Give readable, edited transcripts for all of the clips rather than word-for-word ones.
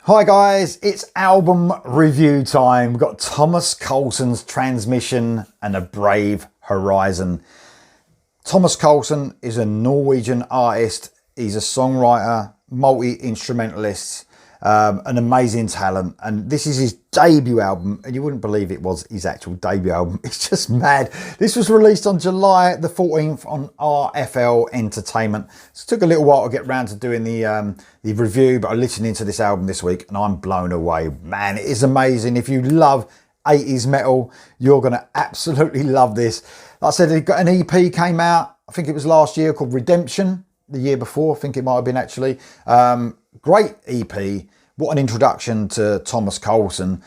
Hi guys, it's album review time. We've got Thomas Carlsen's Transmission and A Brave Horizon. Thomas Carlsen is a Norwegian artist. He's a songwriter, multi-instrumentalist, an amazing talent. And this is his debut album, and you wouldn't believe it was his actual debut album. It's just mad. This was released on July the 14th on RFL Entertainment. So it took a little while to get round to doing the review, but I listened into this album this week and I'm blown away. Man, it is amazing. If you love 80s metal, you're going to absolutely love this. Like I said, it got an EP came out, I think it was last year, called Redemption. The year before, I think it might have been actually. Great EP. What an introduction to Thomas Carlsen.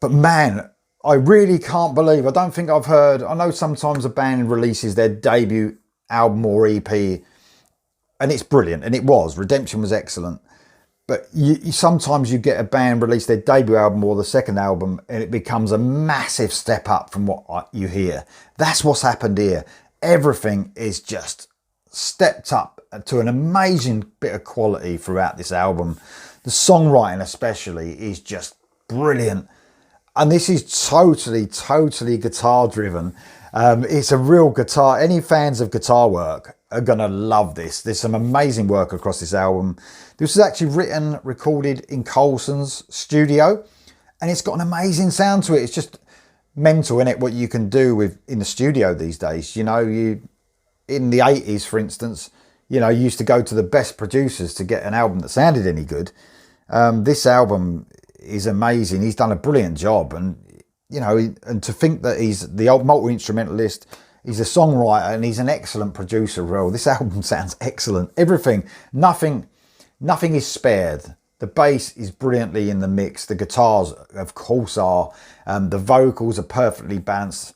But man, I really can't believe, I don't think I've heard, I know sometimes a band releases their debut album or EP and it's brilliant, and it was. Redemption was excellent. But sometimes you get a band release their debut album or the second album and it becomes a massive step up from what you hear. That's what's happened here. Everything is just stepped up to an amazing bit of quality throughout this album. The songwriting especially is just brilliant. And this is totally guitar driven. It's a real guitar. Any fans of guitar work are going to love this. There's some amazing work across this album. This was actually written, recorded in Carlsen's studio, and it's got an amazing sound to it. It's just mental, isn't it, what you can do in the studio these days. You know, in the 80s, for instance, you know, you used to go to the best producers to get an album that sounded any good. This album is amazing. He's done a brilliant job. And, you know, and to think that he's the old multi-instrumentalist, he's a songwriter and he's an excellent producer as well. This album sounds excellent. Everything, nothing is spared. The bass is brilliantly in the mix. The guitars, of course, are. The vocals are perfectly balanced.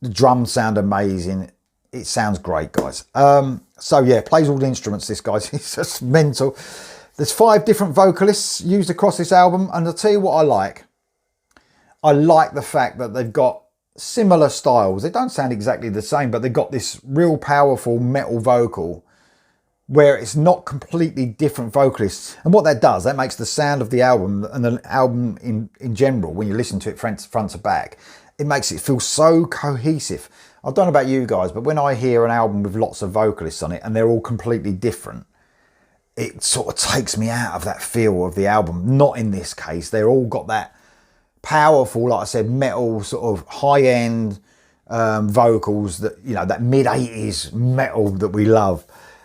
The drums sound amazing. It sounds great, guys. So yeah, plays all the instruments, this guy. It's just mental. There's 5 different vocalists used across this album, and I'll tell you what I like. I like the fact that they've got similar styles. They don't sound exactly the same, but they've got this real powerful metal vocal where it's not completely different vocalists. And what that does, that makes the sound of the album and the album in general, when you listen to it front to back, it makes it feel so cohesive. I don't know about you guys, but when I hear an album with lots of vocalists on it and they're all completely different, it sort of takes me out of that feel of the album. Not in this case. They're all got that powerful, like I said, metal sort of high-end vocals that, you know, that mid-80s metal that we love.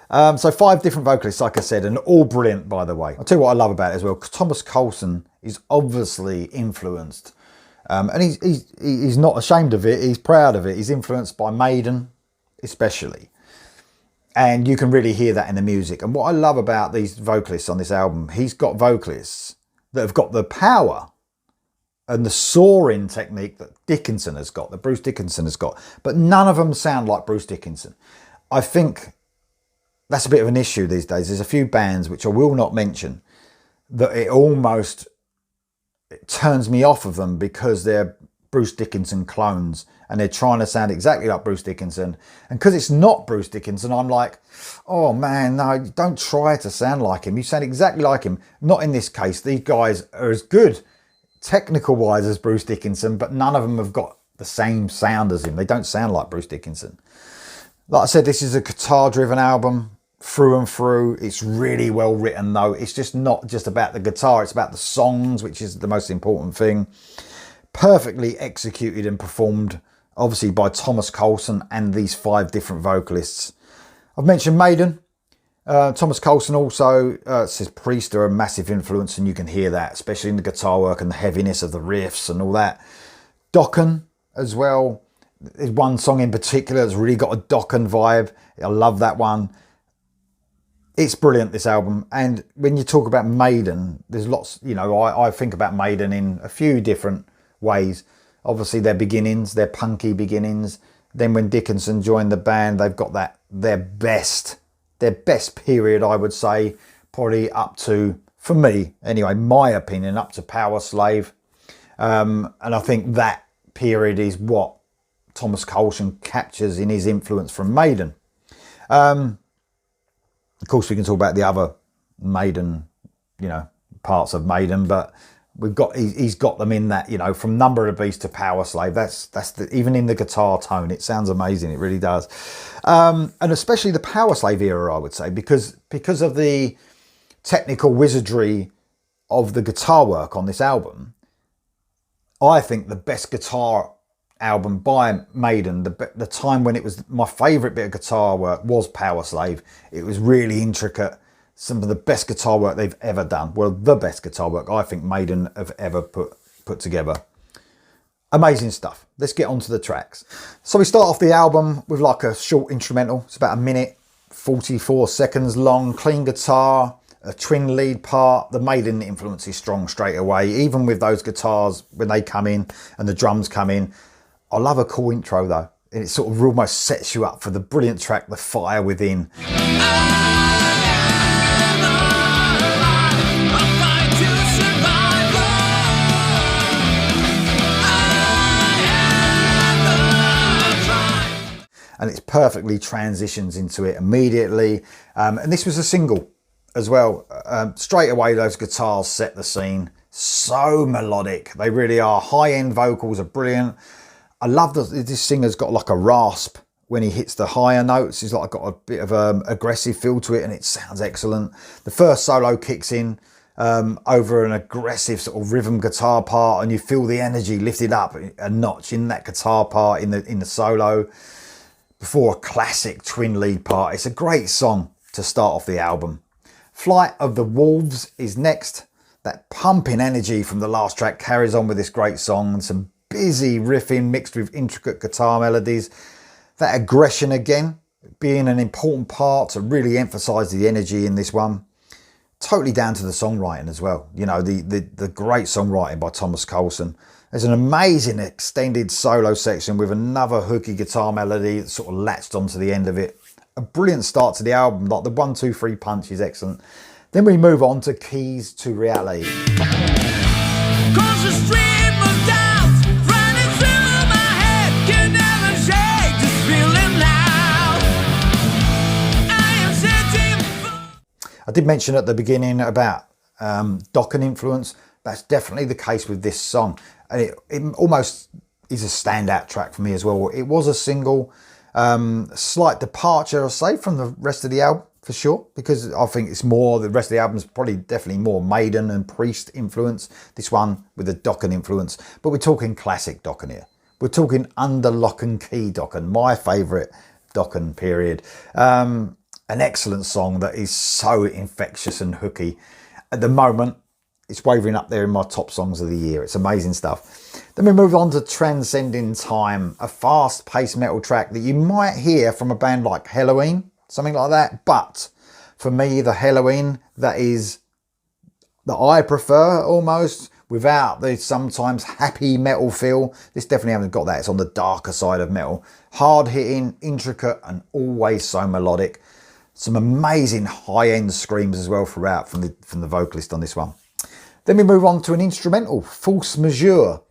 So 5 different vocalists, like I said, and all brilliant, by the way. I'll tell you what I love about it as well. Thomas Carlsen is obviously influenced. And he's not ashamed of it. He's proud of it. He's influenced by Maiden, especially. And you can really hear that in the music. And what I love about these vocalists on this album, he's got vocalists that have got the power and the soaring technique that Dickinson has got, that Bruce Dickinson has got. But none of them sound like Bruce Dickinson. I think that's a bit of an issue these days. There's a few bands, which I will not mention, that it turns me off of them because they're Bruce Dickinson clones and they're trying to sound exactly like Bruce Dickinson. And because it's not Bruce Dickinson, I'm like, oh man, no, don't try to sound like him. You sound exactly like him. Not in this case. These guys are as good technical wise as Bruce Dickinson, but none of them have got the same sound as him. They don't sound like Bruce Dickinson. Like I said, this is a guitar driven album through and through. It's really well written though. It's just not just about the guitar, it's about the songs, which is the most important thing. Perfectly executed and performed, obviously, by Thomas Carlsen and these 5 different vocalists. I've mentioned Maiden. Thomas Carlsen also says Priest are a massive influence, and you can hear that, especially in the guitar work and the heaviness of the riffs and all that. Dokken as well. There's one song in particular that's really got a Dokken vibe. I love that one. It's brilliant, this album. And when you talk about Maiden, there's lots, you know, I think about Maiden in a few different ways. Obviously their beginnings, their punky beginnings. Then when Dickinson joined the band, they've got that their best period, I would say, probably up to, for me anyway, my opinion, up to Power Slave. And I think that period is what Thomas Carlsen captures in his influence from Maiden. Of course, we can talk about the other Maiden, you know, parts of Maiden, but he's got them in that, you know, from Number of the Beast to Power Slave. Even in the guitar tone, it sounds amazing. It really does. And especially the Power Slave era, I would say, because of the technical wizardry of the guitar work on this album. I think the best guitar album by Maiden, the time when it was my favourite bit of guitar work, was Power Slave. It was really intricate. Some of the best guitar work they've ever done. Well, the best guitar work I think Maiden have ever put together. Amazing stuff. Let's get on to the tracks. So we start off the album with like a short instrumental. It's about 1 minute, 44 seconds long, clean guitar, a twin lead part. The Maiden influence is strong straight away, even with those guitars when they come in and the drums come in. I love a cool intro though. And it sort of almost sets you up for the brilliant track, The Fire Within. And it perfectly transitions into it immediately. And this was a single as well. Straight away, those guitars set the scene. So melodic. They really are. High-end vocals are brilliant. I love that this singer's got like a rasp when he hits the higher notes. He's like got a bit of an aggressive feel to it, and it sounds excellent. The first solo kicks in over an aggressive sort of rhythm guitar part, and you feel the energy lifted up a notch in that guitar part in the solo, before a classic twin lead part. It's a great song to start off the album. Flight of the Wolves is next. That pumping energy from the last track carries on with this great song, and some busy riffing mixed with intricate guitar melodies. That aggression again being an important part to really emphasize the energy in this one. Totally down to the songwriting as well. You know, the great songwriting by Thomas Carlsen. There's an amazing extended solo section with another hooky guitar melody that sort of latched onto the end of it. A brilliant start to the album, like the 1-2-3 punch is excellent. Then we move on to Keys to Reality. I did mention at the beginning about Dokken influence. That's definitely the case with this song. And it almost is a standout track for me as well. It was a single, slight departure, I'll say, from the rest of the album, for sure, because I think it's more, the rest of the album's probably definitely more Maiden and Priest influence. This one with a Dokken influence. But we're talking classic Dokken here. We're talking under lock and key Dokken, my favourite Dokken period. An excellent song that is so infectious and hooky. At the moment, it's wavering up there in my top songs of the year. It's amazing stuff. Then we move on to Transcending Time, a fast-paced metal track that you might hear from a band like Halloween, something like that. But for me, the Halloween that I prefer almost, without the sometimes happy metal feel. This definitely hasn't got that. It's on the darker side of metal. Hard-hitting, intricate, and always so melodic. Some amazing high-end screams as well throughout from the vocalist on this one. Then we move on to an instrumental, Force Majeure,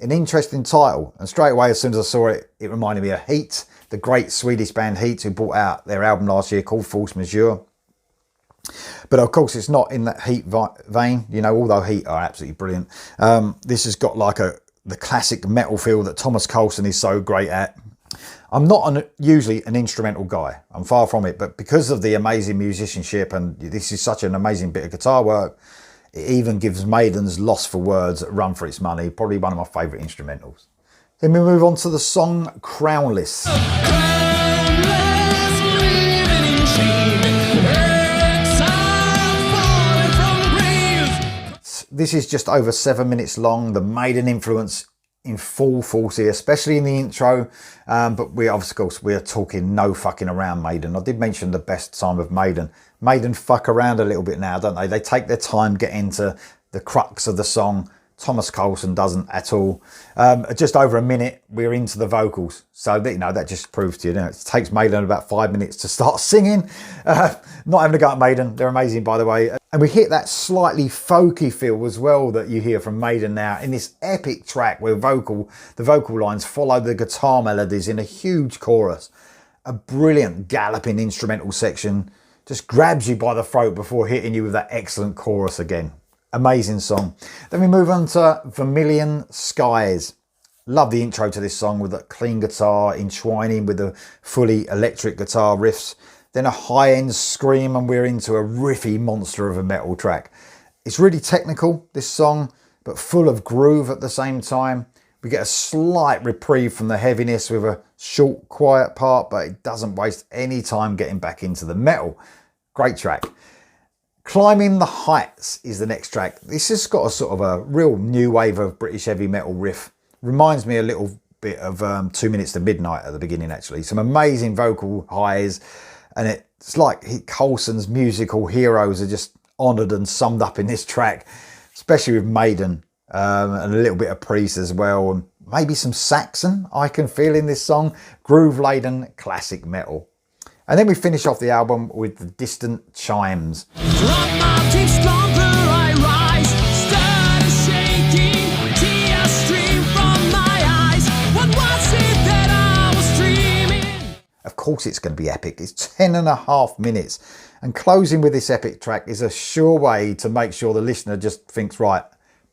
an interesting title. And straight away, as soon as I saw it, it reminded me of Heat, the great Swedish band Heat, who brought out their album last year called Force Majeure. But of course, it's not in that Heat vein, you know, although Heat are absolutely brilliant. This has got like the classic metal feel that Thomas Carlsen is so great at. I'm not usually an instrumental guy. I'm far from it. But because of the amazing musicianship, and this is such an amazing bit of guitar work, it even gives Maiden's Lost for Words a run for its money. Probably one of my favourite instrumentals. Then we move on to the song Crownless. This is just over 7 minutes long. The Maiden influence in full force here, especially in the intro. But of course, we are talking no fucking around Maiden. I did mention the best time of Maiden. Maiden fuck around a little bit now, don't they? They take their time getting to the crux of the song. Thomas Carlsen doesn't at all. Just over a minute, we're into the vocals. So, you know, that just proves to you, it takes Maiden about 5 minutes to start singing. Not having a go at Maiden. They're amazing, by the way. And we hit that slightly folky feel as well that you hear from Maiden now in this epic track where the vocal lines follow the guitar melodies in a huge chorus. A brilliant galloping instrumental section just grabs you by the throat before hitting you with that excellent chorus again. Amazing song. Then we move on to Vermilion Skies. Love the intro to this song with that clean guitar entwining with the fully electric guitar riffs. Then a high-end scream and we're into a riffy monster of a metal track. It's really technical, this song, but full of groove at the same time. We get a slight reprieve from the heaviness with a short, quiet part, but it doesn't waste any time getting back into the metal. Great track. Climbing the Heights is the next track. This has got a sort of a real new wave of British heavy metal riff. Reminds me a little bit of 2 Minutes to Midnight at the beginning, actually. Some amazing vocal highs, and it's like Carlsen's musical heroes are just honoured and summed up in this track, especially with Maiden, and a little bit of Priest as well, and maybe some Saxon I can feel in this song. Groove-laden classic metal. And then we finish off the album with The Distant Chimes. Of course it's going to be epic. It's 10.5 minutes. And closing with this epic track is a sure way to make sure the listener just thinks, right,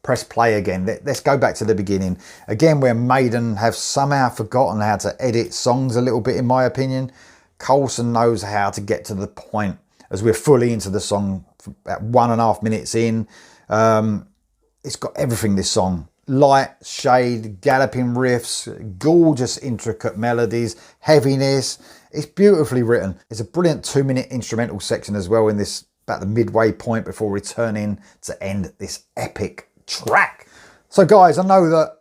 press play again. Let's go back to the beginning. Again, where Maiden have somehow forgotten how to edit songs a little bit, in my opinion. Carlsen knows how to get to the point as we're fully into the song at 1.5 minutes in. It's got everything, this song. Light, shade, galloping riffs, gorgeous intricate melodies, heaviness. It's beautifully written. It's a brilliant 2-minute instrumental section as well in this, about the midway point before returning to end this epic track. So guys, I know that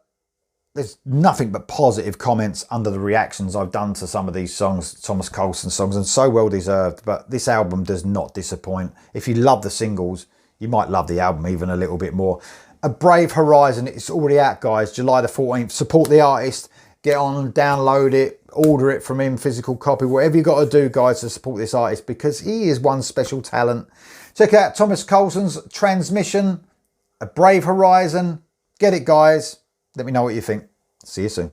there's nothing but positive comments under the reactions I've done to some of these songs, Thomas Carlsen songs, and so well deserved, but this album does not disappoint. If you love the singles, you might love the album even a little bit more. A Brave Horizon, it's already out, guys, July the 14th. Support the artist, get on, download it, order it from him, physical copy, whatever you got to do, guys, to support this artist, because he is one special talent. Check out Thomas Carlsen's Transmission, A Brave Horizon. Get it, guys. Let me know what you think. See you soon.